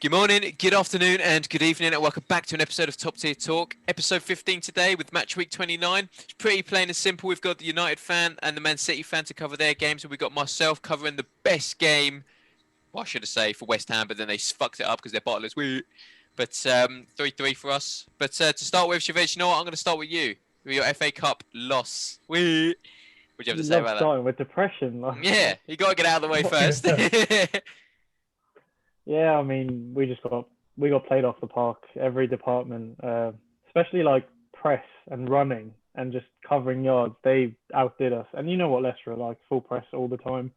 Good morning, good afternoon, and good evening, and welcome back to an episode of Top Tier Talk. Episode 15 today with Matchweek 29. It's pretty plain and simple. We've got the United fan and the Man City fan to cover their games, and we've got myself covering the best game, well, I should say, for West Ham, but then they fucked it up because they're bottlers. But 3-3 for us. But to start with, Shavez, you know what? I'm going to start with you. With your FA Cup loss. What do you have to say about that? Starting with depression. Yeah, you got to get out of the way first. Yeah, I mean, we got played off the park, every department, especially like press and running and just covering yards. They outdid us. And you know what Leicester are like, full press all the time.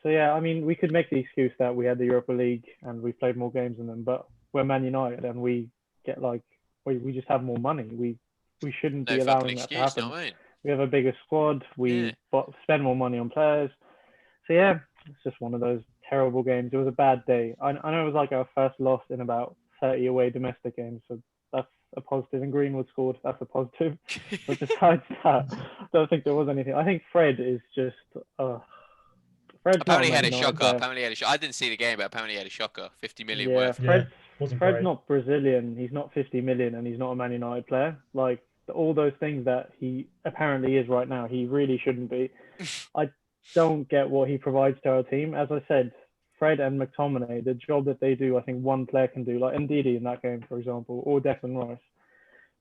So yeah, I mean, we could make the excuse that we had the Europa League and we played more games than them, but we're Man United and we get like, we just have more money. We shouldn't be allowing that to happen. No, mate. We have a bigger squad. We spend more money on players. So yeah, it's just one of those terrible games. It was a bad day. I know it was like our first loss in about 30 away domestic games, so that's a positive. And Greenwood scored. That's a positive. But besides that, I don't think there was anything. I think Fred is just. Fred's apparently had a shocker. I didn't see the game, but apparently he had a shocker. 50 million worth. Fred's not Brazilian. He's not 50 million, and he's not a Man United player. Like all those things that he apparently is right now, he really shouldn't be. I don't get what he provides to our team. As I said, Fred and McTominay, the job that they do, I think one player can do, like Ndidi in that game, for example, or Declan Rice.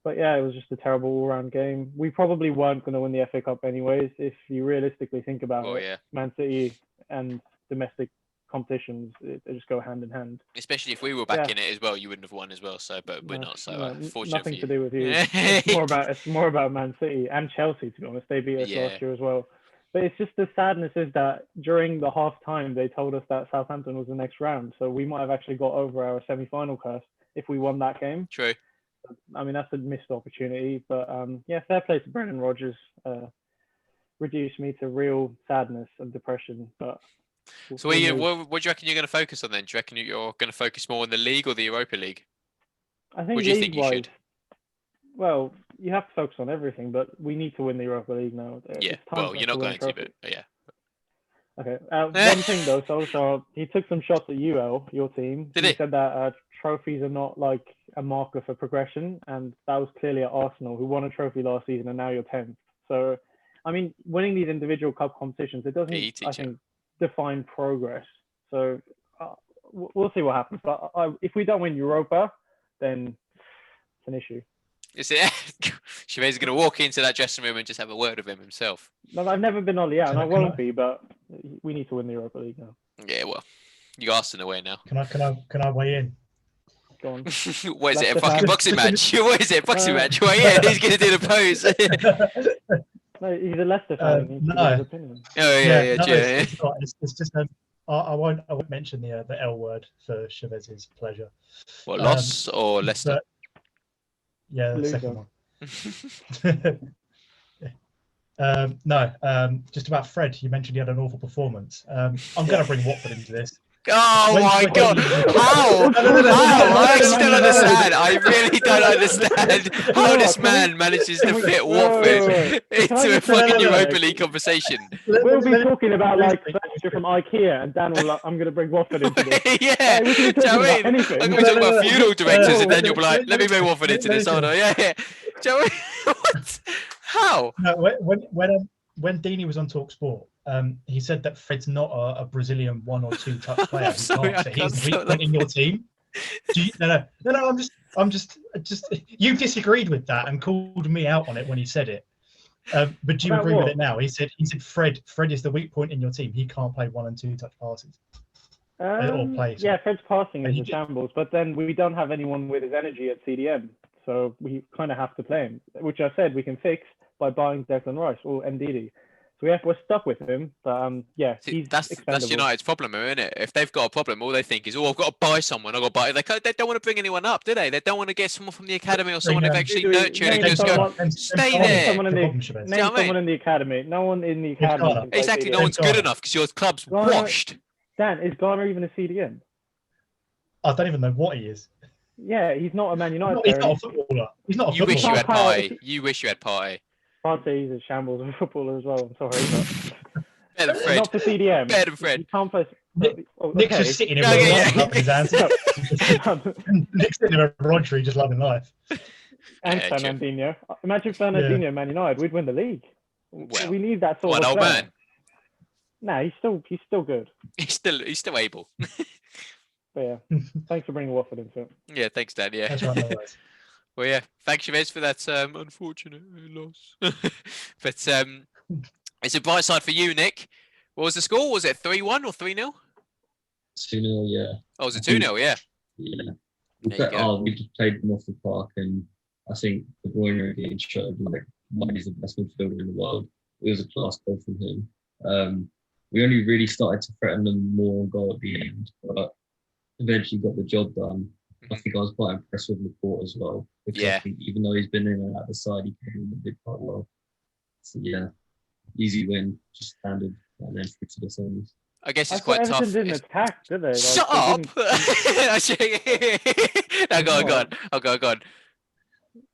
But yeah, it was just a terrible all-round game. We probably weren't going to win the FA Cup anyways. If you realistically think about it, yeah. Man City and domestic competitions, they just go hand in hand. Especially if we were back in it as well, you wouldn't have won as well. So, but we're not. So, fortunate nothing for you. To do with you. It's more about Man City and Chelsea. To be honest, they beat us last year as well. But it's just the sadness is that during the half time, they told us that Southampton was the next round. So we might have actually got over our semi-final curse if we won that game. True. I mean, that's a missed opportunity. But yeah, fair play to Brendan Rodgers. Reduced me to real sadness and depression. But so what do you reckon you're going to focus on then? Do you reckon you're going to focus more on the league or the Europa League? I think league-wise, well, you have to focus on everything, but we need to win the Europa League now. Yeah, well, you're not going to, but yeah. Okay. One thing though, so he took some shots at UL, your team. Did he? He said that trophies are not like a marker for progression, and that was clearly at Arsenal, who won a trophy last season, and now you're 10th. So, I mean, winning these individual cup competitions, it doesn't, I think, define progress. So we'll see what happens. But if we don't win Europa, then it's an issue. Shavez is going to walk into that dressing room and just have a word with him himself. No, I've never been on the out, and I won't be, but we need to win the Europa League now. Yeah, well, you asked in a way now. Can I weigh in? Go on. What is it, a fucking boxing match? What is it, boxing match? Well, yeah, he's going to do the pose. No, he's a Leicester fan. No. Oh, yeah. It's just I won't mention the L word for Chavez's pleasure. What, loss or Leicester? Yeah, the second one. No, just about Fred. You mentioned he had an awful performance. I'm going to bring Watford into this. Oh my God! How? I still understand. I really don't understand how this man manages to fit Watford into a fucking Europa League conversation. We'll be talking about like furniture from IKEA, and Dan will like, I'm going to bring Watford into this. Yeah, do you know what I mean? I'm going to be talking about funeral directors, and then you'll be like, "Let me bring Watford into this." Hold on, yeah. Do you know what I mean? What? How? No, when Deeney was on TalkSport, he said that Fred's not a Brazilian 1 or 2 touch player. He's weak point in your team. No. I'm just. You disagreed with that and called me out on it when he said it. But do you agree with it now? He said Fred is the weak point in your team. He can't play 1 and 2 touch passes. Or play. Yeah, Fred's passing is a shambles, but then we don't have anyone with his energy at CDM, so we kind of have to play him, which I said we can fix by buying Declan Rice or Ndidi. So we're stuck with him, but that's United's problem, isn't it? If they've got a problem, all they think is, I've got to buy someone. I've got to buy. They don't want to bring anyone up, do they? They don't want to get someone from the academy or someone they've actually nurtured and just go, stay there. Someone in the academy. No one in the academy. Exactly, no one's good enough because your club's washed. Dan, is Garner even a CDM? I don't even know what he is. Yeah, he's not a Man United player. He's not a footballer. He's not a footballer. You wish you had Partey. You wish you had Partey. Partey's a shambles of a footballer as well. I'm sorry, but better than Fred. Not for CDM. Better than Fred. You can't play. Nick's just sitting in with his hands. Nick's sitting there with Rodri just loving life. And Yeah, Fernandinho. Imagine Fernandinho, Man United. We'd win the league. Well, we need that sort what, of an old player. man? Nah, he's still good. He's still able. But yeah, thanks for bringing Watford into it. Yeah, thanks, Dan. Yeah. That's right, no worries. Well, yeah, thanks, Shavez, for that unfortunate loss. But it's a bright side for you, Nick. What was the score? Was it 3-1 or 3-0? 2-0, yeah. Oh, was it 2-0? Yeah. Yeah. There you go. We just played them off the park, and I think De Bruyne again showed like why he's the best midfielder in the world. It was a class goal from him. We only really started to threaten them more on goal at the end, but eventually got the job done. I think I was quite impressed with Laporte as well, because I think even though he's been in and out the side, he came in and did quite well. So yeah, easy win, just standard, and then through to the semis. I guess it's quite tough. Everton didn't attack, did they? Like, Shut up! No, go on. Go on.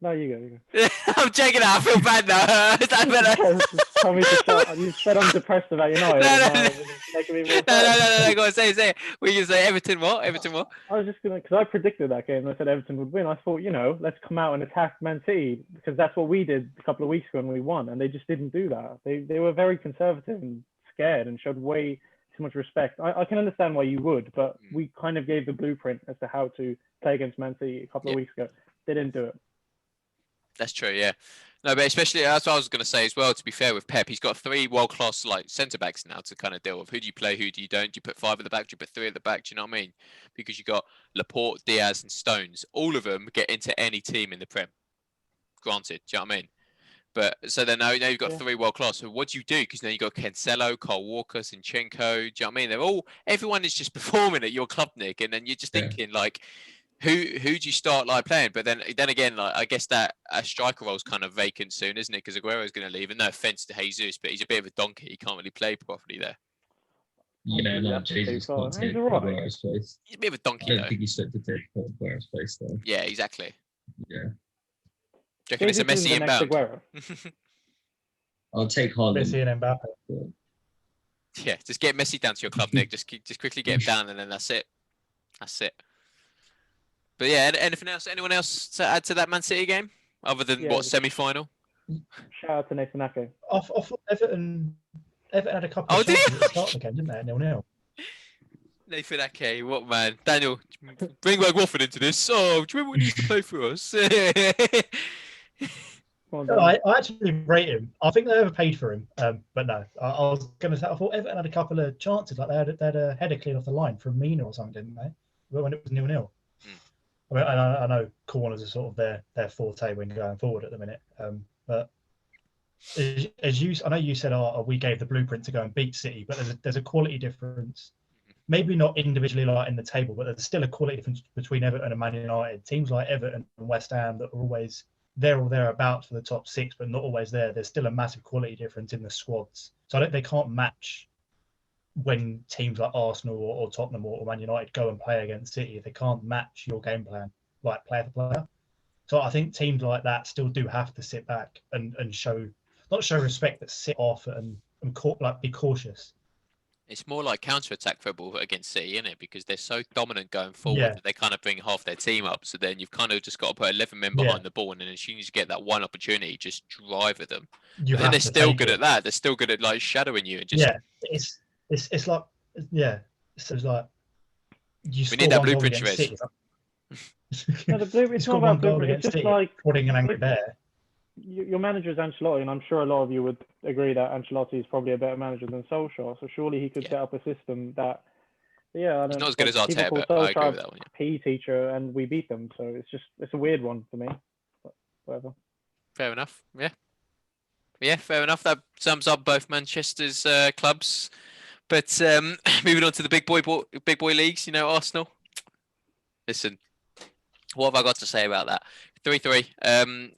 No, you go. I'm checking out. I feel bad now. Tell me to shut. You said I'm depressed about United. No. Go on, say it. We can say Everton what? Everton what? I was just gonna, because I predicted that game. I said Everton would win. I thought, let's come out and attack Man City, because that's what we did a couple of weeks ago when we won, and they just didn't do that. They were very conservative and scared and showed way too much respect. I can understand why you would, but we kind of gave the blueprint as to how to play against Man City a couple of weeks ago. They didn't do it. That's true, yeah. No, but especially that's what I was going to say as well. To be fair with Pep, he's got 3 world-class like centre backs now to kind of deal with. Who do you play? Who do you don't? Do you put 5 at the back? Do you put 3 at the back? Do you know what I mean? Because you got Laporte, Diaz, and Stones. All of them get into any team in the Prem. Granted, do you know what I mean? But so then now you've got 3 world-class. So what do you do? Because now you got Cancelo, Kyle Walker, Zinchenko. Do you know what I mean? Everyone is just performing at your club, Nick, and then you're just thinking like, Who do you start like playing? But then again, like I guess that striker role is kind of vacant soon, isn't it? Because Aguero's going to leave. And no offense to Jesus, but he's a bit of a donkey. He can't really play properly there. Yeah, no, Jesus can't take Aguero's place. He's a bit of a donkey. I don't think he's fit to take Aguero's place though. Yeah, exactly. Yeah. Do you reckon it's a Messi inbound? I'll take Haaland. Messi and Mbappe. Yeah, just get Messi down to your club, Nick. Just quickly get him down, and then that's it. That's it. But yeah, anything else? Anyone else to add to that Man City game, other than semi-final? Shout out to Nathan Ake. I thought Everton had a couple of chances at the start of the game, didn't they? 0-0. Nathan Ake, what man? Daniel, bring back Watford into this. Oh, do you remember when he used to play for us? No, I actually rate him. I think they overpaid for him, but no. I was going to say, I thought Everton had a couple of chances. Like they had a header cleared off the line from Mina or something, didn't they? When it was 0-0. I mean, I know corners are sort of their forte when going forward at the minute. But I know you said, we gave the blueprint to go and beat City, but there's a quality difference. Maybe not individually like in the table, but there's still a quality difference between Everton and Man United. Teams like Everton and West Ham that are always there or thereabouts for the top 6, but not always there. There's still a massive quality difference in the squads. So they can't match when teams like Arsenal or Tottenham or Man United go and play against City. They can't match your game plan, like player for player. So I think teams like that still do have to sit back and not show respect, but sit off and be cautious. It's more like counter-attack football against City, isn't it? Because they're so dominant going forward that they kind of bring half their team up. So then you've kind of just got to put 11 men behind the ball, and then as soon as you get that one opportunity, just drive at them. And they're still good at that. They're still good at like shadowing you and just It's like it's like we need that blueprint, Shavez. No, the blueprint. It's not about blueprint. It's just like putting an angry bear. Your manager is Ancelotti, and I'm sure a lot of you would agree that Ancelotti is probably a better manager than Solskjaer. So surely he could set up a system that, I don't He's know. not as good as Arteta, but I agree with that one. PE teacher, and we beat them. So it's a weird one for me. But whatever. Fair enough. Yeah, fair enough. That sums up both Manchester's clubs. But moving on to the big boy leagues, Arsenal. Listen, what have I got to say about that? 3-3.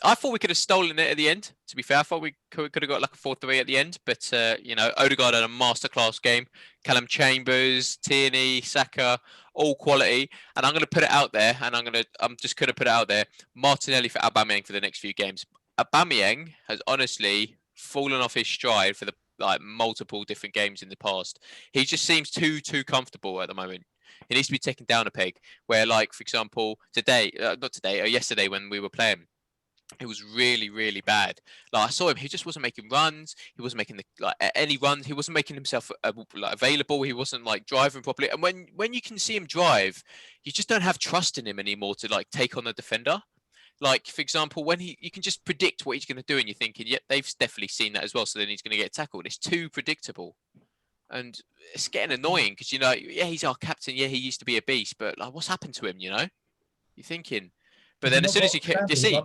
I thought we could have stolen it at the end. To be fair, I thought we could have got like a 4-3 at the end. But Odegaard had a masterclass game. Callum Chambers, Tierney, Saka, all quality. And I'm going to put it out there, and I'm just going to put it out there. Martinelli for Aubameyang for the next few games. Aubameyang has honestly fallen off his stride for the multiple different games in the past. He just seems too comfortable at the moment. He needs to be taken down a peg. Where, like, for example, yesterday when we were playing, it was really, really bad. Like, I saw him; he just wasn't making runs. He wasn't making any runs. He wasn't making himself available. He wasn't like driving properly. And when you can see him drive, you just don't have trust in him anymore to like take on the defender. Like, for example, when you can just predict what he's going to do, and you're thinking, yeah, they've definitely seen that as well. So then he's going to get tackled. It's too predictable, and it's getting annoying because yeah, he's our captain. Yeah, he used to be a beast, but like, what's happened to him? You're thinking. But then as soon as you see,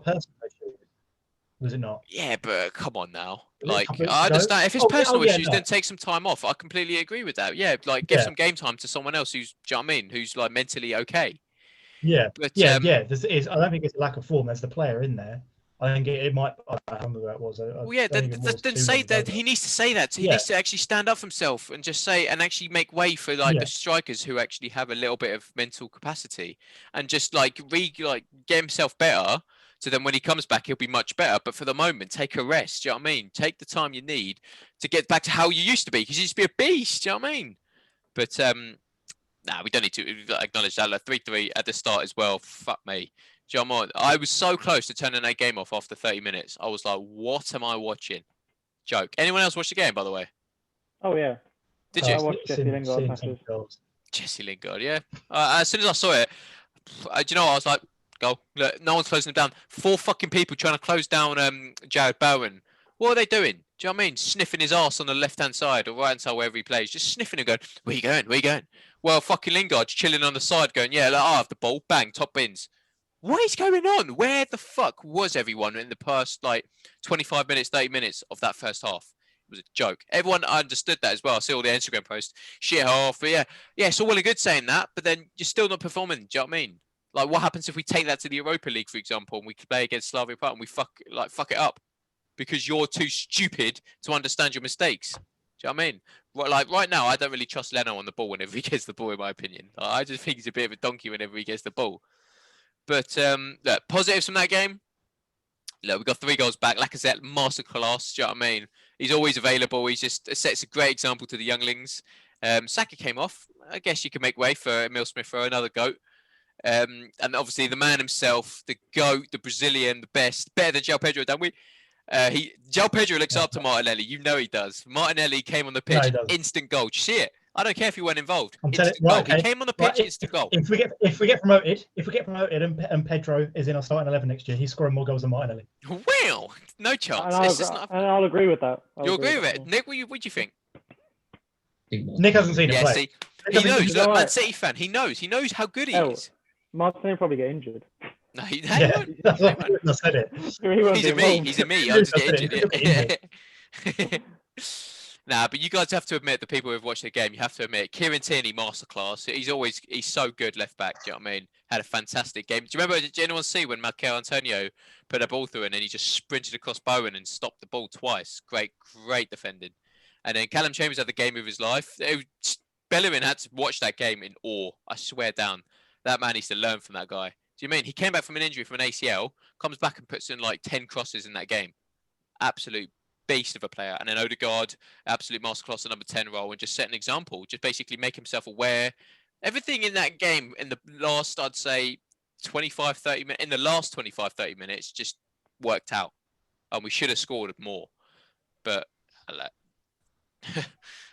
was it not? Yeah, but come on now. Like, I understand if it's personal issues, then take some time off. I completely agree with that. Yeah, like give some game time to someone else who's, do you know what I mean? Who's like mentally okay. Yeah, but, yeah. I don't think it's a lack of form. There's the player in there. I think it might. I don't remember who that was. Then say that he needs to say that. He needs to actually stand up for himself and just say and actually make way for like the strikers who actually have a little bit of mental capacity and just like get himself better. So then when he comes back, he'll be much better. But for the moment, take a rest. Do you know what I mean? Take the time you need to get back to how you used to be because you used to be a beast. Do you know what I mean? But we don't need to acknowledge that. Like 3-3 at the start as well. Fuck me. Do you know what I mean? I was so close to turning that game off after 30 minutes. I was like, what am I watching? Joke. Anyone else watch the game, by the way? Oh, yeah. Did you? I watched Jesse Lingard matches. Jesse Lingard, yeah. As soon as I saw it, do you know what? I was like, go. Look, no one's closing him down. 4 fucking people trying to close down Jared Bowen. What are they doing? Do you know what I mean? Sniffing his ass on the left-hand side or right-hand side, wherever he plays. Just sniffing him going, where you going? Where you going? Well, fucking Lingard's chilling on the side going, yeah, I have the ball. Bang, top bins. What is going on? Where the fuck was everyone in the past, 25 minutes, 30 minutes of that first half? It was a joke. Everyone understood that as well. I see all the Instagram posts. Shit half. But yeah, it's all well and good saying that, but then you're still not performing. Do you know what I mean? Like, what happens if we take that to the Europa League, for example, and we play against Slavia Prague and we fuck it up because you're too stupid to understand your mistakes? Do you know what I mean? Like right now, I don't really trust Leno on the ball whenever he gets the ball, in my opinion. I just think he's a bit of a donkey whenever he gets the ball. But look, positives from that game. Look, we got 3 goals back. Lacazette, masterclass. Do you know what I mean? He's always available. He just sets a great example to the younglings. Saka came off. I guess you can make way for Emil Smith-Rowe, another GOAT. And obviously the man himself, the GOAT, the Brazilian, the best, better than João Pedro, don't we? João Pedro looks up to Martinelli. You know he does. Martinelli came on the pitch, instant goal. Did you see it? I don't care if he weren't involved. He came on the pitch, instant goal. If we get promoted, and Pedro is in our starting 11 next year, he's scoring more goals than Martinelli. Well, no chance. I'll agree with that. You'll agree with it, Nick? What do you think? Nick hasn't seen it play. See, he knows. He's a Man City fan. He knows. He knows how good he is. Martinelli probably get injured. No, he won't. I said it. He's a me. I'll just get injured. Nah, but you guys have to admit, the people who've watched the game, you have to admit, Kieran Tierney, masterclass. He's so good left back. Do you know what I mean? Had a fantastic game. Do you remember? Did anyone see when Michael Antonio put a ball through and then he just sprinted across Bowen and stopped the ball twice? Great defending. And then Callum Chambers had the game of his life. Bellerin had to watch that game in awe. I swear down. That man needs to learn from that guy. Do you mean he came back from an injury from an ACL, comes back and puts in like 10 crosses in that game? Absolute beast of a player. And then Odegaard, absolute masterclass, the number 10 role, and just set an example. Just basically make himself aware. Everything in that game in the last, I'd say, 25-30 minutes, in the last 25-30 minutes, just worked out. And we should have scored more. But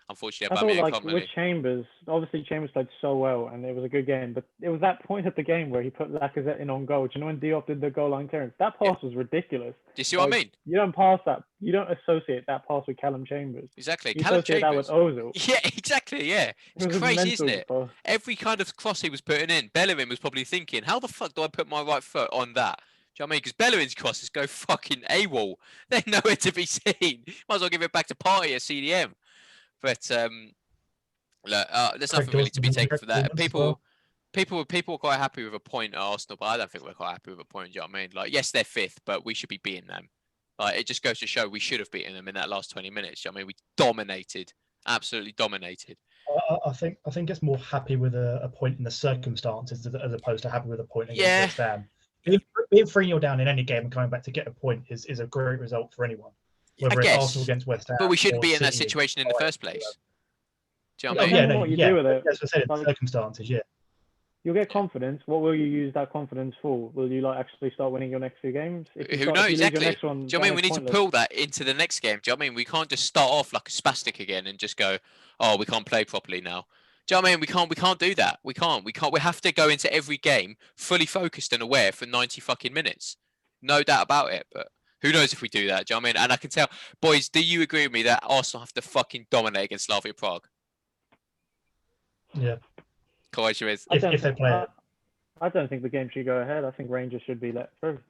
unfortunately, I thought with Chambers, obviously Chambers played so well and it was a good game, but it was that point of the game where he put Lacazette in on goal. Do you know when Diop did the goal line clearance? That pass was ridiculous. Do you see what I mean? You don't pass that. You don't associate that pass with Callum Chambers. Exactly. You associate that with Ozil. Yeah, exactly. Yeah. It's crazy, isn't it? Pass. Every kind of cross he was putting in, Bellerin was probably thinking, how the fuck do I put my right foot on that? Do you know what I mean? Because Bellerin's crosses go fucking AWOL. They're nowhere to be seen. Might as well give it back to Party at CDM. But look, there's nothing really to be taken for that. People are quite happy with a point at Arsenal, but I don't think we're quite happy with a point. Do you know what I mean? Like, yes, they're 5th, but we should be beating them. Like, it just goes to show we should have beaten them in that last 20 minutes. Do you know what I mean? We dominated, absolutely dominated. I think it's more happy with a point in the circumstances as opposed to happy with a point against West Ham. Being 3-0 down in any game and coming back to get a point is a great result for anyone. Whether it's Arsenal against West Ham, but we shouldn't be in that situation in the first place. Do you know what I mean? Depends on what you do with it. As I said, Like- circumstances, yeah. You'll get confidence. What will you use that confidence for? Will you like actually start winning your next few games? If you Who start, knows if you lose your exactly? next one, Do you know what I mean? then We it's need to pointless. pull that into the next game. Do you know what I mean? We can't just start off like a spastic again and just go, oh, we can't play properly now. Do you know what I mean? We can't do that. We can't. We have to go into every game fully focused and aware for 90 fucking minutes. No doubt about it. But who knows if we do that? Do you know what I mean? And I can tell, boys, do you agree with me that Arsenal have to fucking dominate against Slavia Prague? Yeah. Shavez. If they play it. I don't think the game should go ahead. I think Rangers should be let through.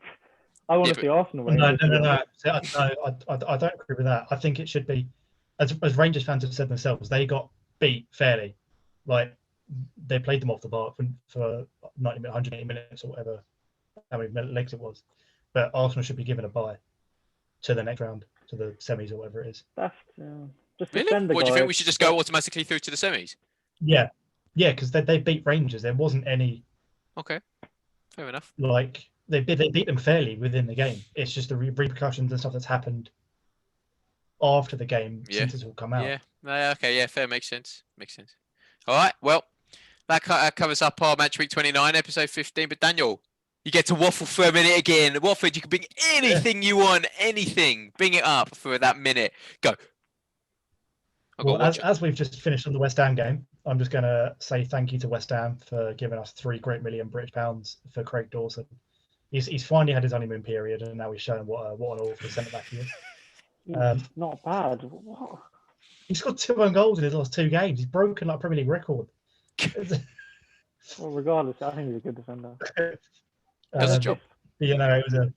I want Yeah, to see Arsenal win. No. I don't agree with that. I think it should be, as Rangers fans have said themselves, they got beat fairly. Like, they played them off the park for 90 minutes, 180 minutes or whatever, how many legs it was. But Arsenal should be given a bye to the next round, to the semis or whatever it is. That's just Really? defend the What do you guy. think? We should just go automatically through to the semis? Yeah, because they beat Rangers. There wasn't any, Okay, fair enough. like, they beat them fairly within the game. It's just the repercussions and stuff that's happened after the game since it's all come out. Yeah. Okay. Yeah. Fair. Makes sense. Makes sense. All right. Well, that covers up our match week 29, episode 15. But Daniel, you get to waffle for a minute again. Watford, you can bring anything you want. Anything. Bring it up for that minute. Go. Well, as we've just finished on the West Ham game, I'm just going to say thank you to West Ham for giving us £3 great million British pounds for Craig Dawson. He's finally had his honeymoon period, and now he's showing what an awful centre back he is. Not bad. What? He scored 2 own goals in his last 2 games. He's broken like Premier League record. Well, regardless, I think he's a good defender. Does the job. You know, it was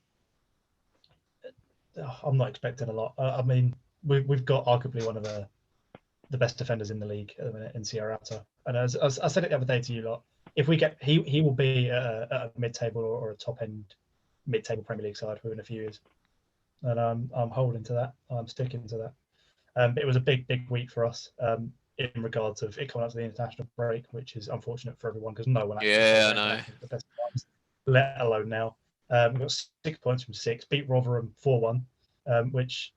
I'm not expecting a lot. I mean, we've got arguably one of the best defenders in the league at the minute in Sierra Alta. And as I said it the other day to you lot, if we get he will be at a mid-table or a top-end mid-table Premier League side within a few years. And I'm holding to that. I'm sticking to that. But it was a big week for us in regards of it coming up to the international break, which is unfortunate for everyone because no one actually I know. the best times, let alone now. We got 6 points from 6, beat Rotherham 4-1, which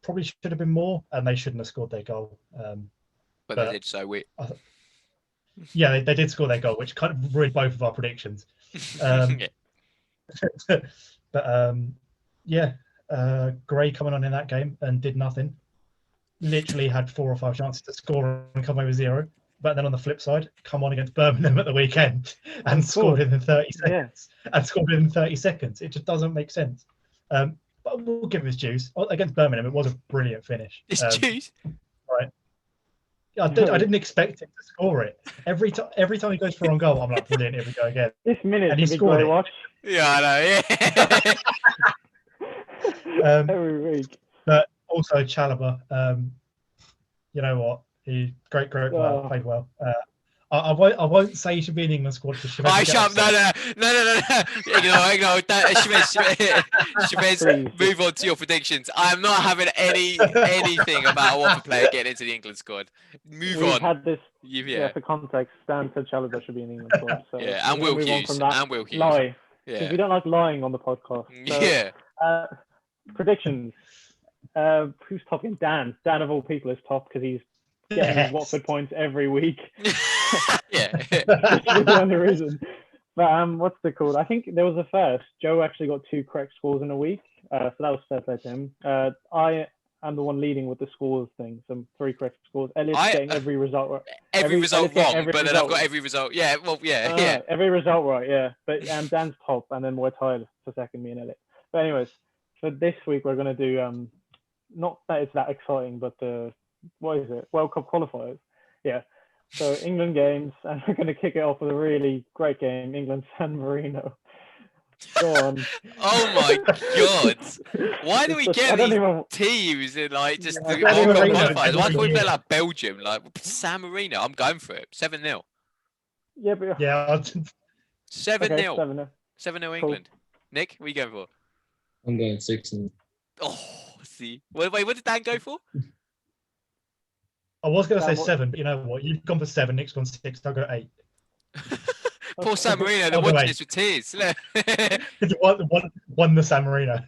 probably should have been more, and they shouldn't have scored their goal. But they did so. Yeah, they did score their goal, which kind of ruined both of our predictions. Gray coming on in that game and did nothing. Literally had 4 or 5 chances to score and come away with 0. But then on the flip side, come on against Birmingham at the weekend and scored within 30 seconds. Yeah. And scored within 30 seconds. It just doesn't make sense. But we'll give him his dues. Against Birmingham, it was a brilliant finish. His dues? Right. I didn't expect him to score it. Every time he goes for on goal, I'm like, brilliant, here we go again. This minute, and he scored it. Watch. Yeah, I know, every week. But also Chalobah, you know what? He great player, played well. I won't say he should be in the England squad for Shavez. No. Ignore. Shavez, move on to your predictions. I am not having anything about a Watford player getting into the England squad. We've had this. For context, Stan said Chalobah should be in the England squad. So and Will Hughes. Lie. Yeah. We don't like lying on the podcast. So, predictions. Who's top again? Dan. Dan of all people is top because he's getting his Watford points every week. That's the only reason. But what's it called? I think there was a first. Joe actually got 2 correct scores in a week, so that was fair play to him. I am the one leading with the scores thing, some 3 correct scores. Elliot's getting every result right. Every result wrong, but then I've got every result. Yeah, well, yeah. Every result right, yeah. But Dan's top, and then we're tied for second, me and Elliot. But anyways, for this week we're going to do not that it's that exciting, but what is it? World Cup qualifiers. Yeah. So England games, and we're going to kick it off with a really great game, England-San Marino. Go on. Oh my God! Why do we get these teams in like just the qualifiers? Why can't we play like Belgium, like San Marino? I'm going for it. 7-0. Yeah, but 7-0. 7-0. 7-0 England. Cool. Nick, what are you going for? I'm going 6-0. Oh, see. Wait, what did Dan go for? I was going to say 7, but you know what? You've gone for 7. Nick's gone 6. I'll go 8. Poor San Marino. They're watching this with tears. won the San Marino.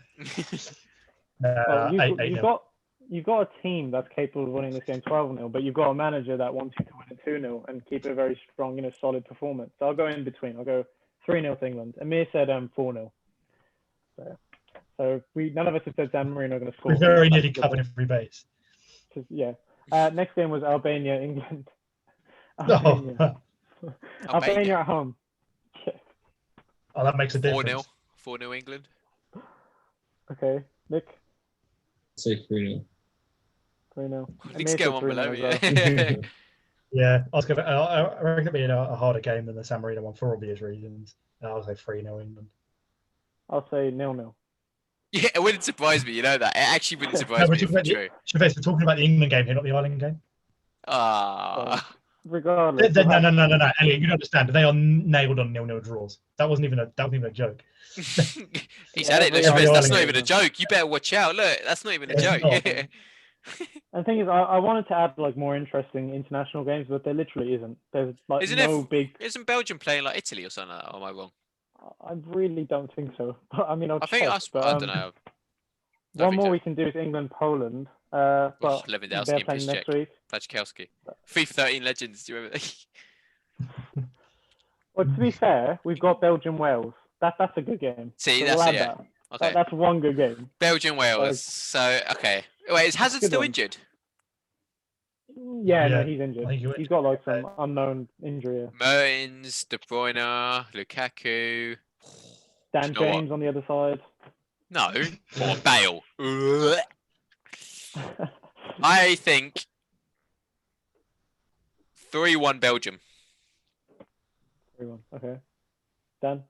8, you've got a team that's capable of winning this game 12-0, but you've got a manager that wants you to win it 2-0 and keep a very strong, solid performance. So I'll go in between. I'll go 3-0 to England. Amir said 4-0. So none of us have said San Marino are going to score. We very nearly covered every base. Yeah. Next game was Albania, England. Albania. Albania at home. Oh, that makes a difference. 4-0 England. Okay, Nick. Say 3-0. 3-0. Nick's going on below me. Yeah, I reckon it'll be a harder game than the San Marino one for obvious reasons. I'll say 3-0 England. I'll say 0-0. Yeah, it wouldn't surprise me. You know that. It actually wouldn't surprise me if it's true. Shavez, we're talking about the England game here, not the Ireland game. Regardless. No, Elliot, you don't understand. They are nailed on 0-0 draws. That wasn't even a joke. He's had it. Look, that's not even a joke. You better watch out. Look, that's not even a joke. And the thing is, I wanted to add more interesting international games, but there literally isn't. There's big. Isn't Belgium playing like Italy or something? Or am I wrong? I really don't think so. I mean, I don't know. One more we can do is England, Poland. But Lewandowski they're playing next week. Vachkowski. FIFA 13 legends. Do you remember? Well, to be fair, we've got Belgium, Wales. That's a good game. See, so that's it. Okay. That's one good game. Belgium, Wales. So okay. Wait, is Hazard still injured? Yeah, no, he's injured. He's got some unknown injury. Mertens, De Bruyne, Lukaku. Dan James on the other side. No, or Bale. I think 3-1 Belgium. 3-1. Okay. Dan.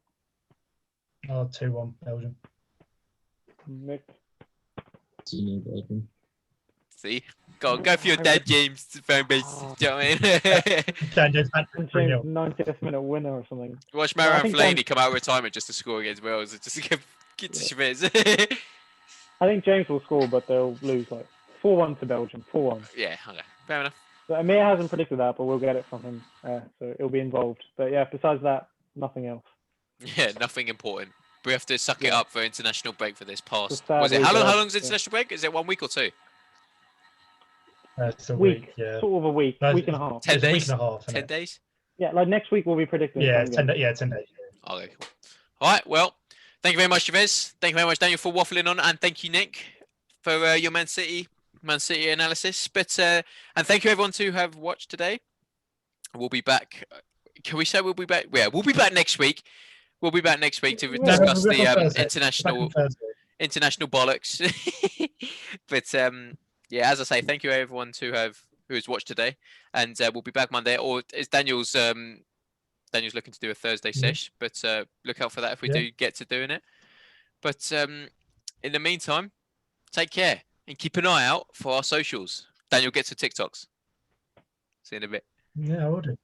2-1 Belgium. Nick. 2-0 Belgium. See, go for your Dan James fan base. Do you know what I mean? Dan James 90th minute winner or something. Watch Marouane Fellaini come out of retirement just to score against Wales, just to get to Shavez. I think James will score, but they'll lose 4-1 to Belgium. 4-1. Yeah, okay, fair enough. So Amir hasn't predicted that, but we'll get it from him, so it'll be involved. But yeah, besides that, nothing else. Yeah, nothing important. We have to suck it up for international break for this past. Was it how long's international break? Is it 1 week or 2? It's a week, yeah. Sort of a week, week and a half. 10 days. A week and a half. 10 days. Yeah, next week we'll be predicting. Yeah, 10 days. Yeah, 10 days. Okay, cool. All right, well, thank you very much, Shavez. Thank you very much, Daniel, for waffling on, and thank you, Nick, for your Man City analysis. But and thank you everyone who have watched today. We'll be back. Can we say we'll be back? Yeah, we'll be back next week. We'll be back next week to discuss the international bollocks. But yeah, as I say, thank you everyone who has watched today, and we'll be back Monday. Or is Daniel's looking to do a Thursday sesh, but look out for that if we do get to doing it. But in the meantime, take care and keep an eye out for our socials. Daniel gets to TikToks. See you in a bit. Yeah, I will do.